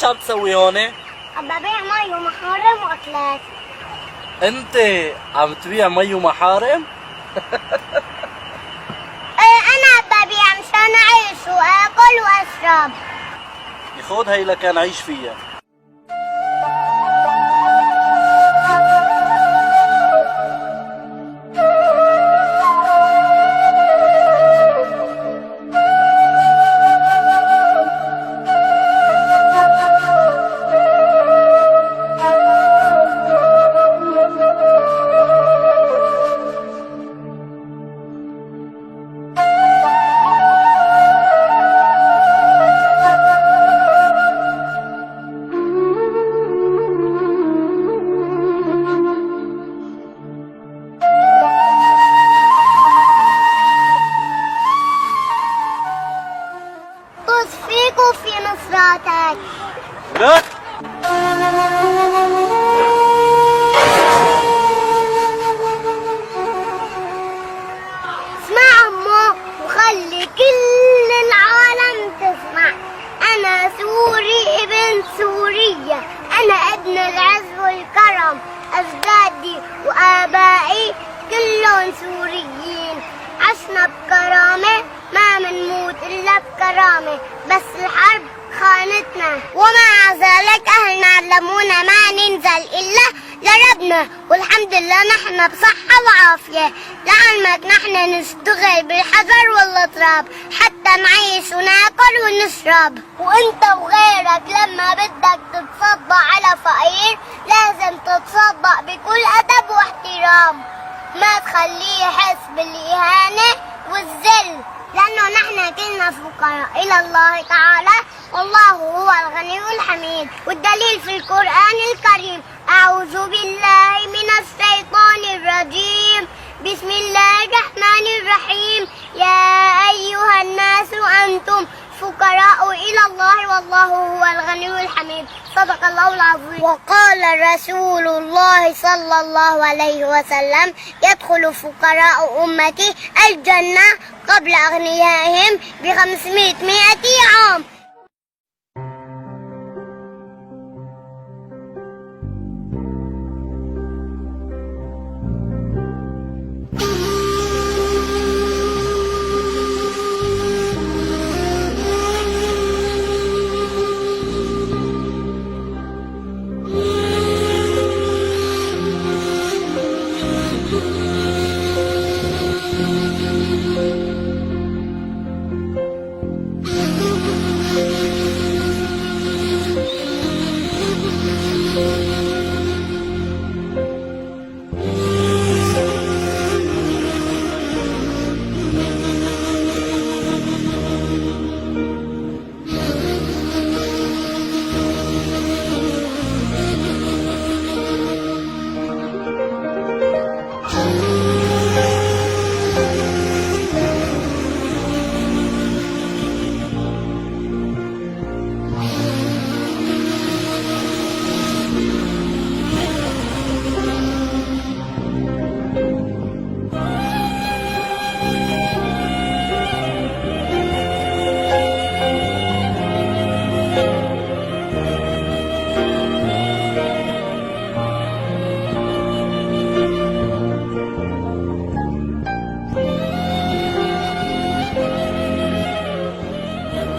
عم تسوي هون؟ عم ببيع مي ومحارم واكلات. انت عم تبيع مي ومحارم؟ ايه انا عم ببيع مشان اعيش واكل واشرب. خود هي لكان عيش فيها. طز فيك وفي نصراتك. لا اسمع عمو وخلي كل العالم تسمع. انا سوري ابن سوريا، انا ابن العز والكرم، اجدادي وابائي كلهم سوريين. عشنا بكرامة ما منموت الا بكرامة، بس الحرب خانتنا ومع ذلك اهلنا علمونا ما ننزل الا لربنا، والحمد لله نحن بصحة وعافية. لعلمك نحن نشتغل بالحجر والتراب حتى نعيش وناكل ونشرب. وانت وغيرك لما بدك تتصدق على فقير لازم تتصدق بكل ادب واحترام، ما تخليه يحس بالاهانة والذل، لانه نحن كلنا فقراء الى الله تعالى، والله هو الغني الحميد. والدليل في القرآن الكريم: أعوذ بالله من الشيطان الرجيم، بسم الله الرحمن الرحيم، يا أيها الناس أنتم فقراء إلى الله والله هو الغني الحميد. صدق الله العظيم. وقال رسول الله صلى الله عليه وسلم: يدخل فقراء أمتي الجنة قبل أغنيائهم ب500 عام.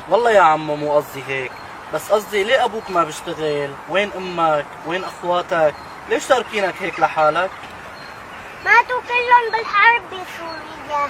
والله يا عمو مو قصدي هيك، بس قصدي ليه ابوك ما بيشتغل؟ وين امك؟ وين اخواتك؟ ليش تاركينك هيك لحالك؟ ماتوا كلهم بالحرب بسوريا.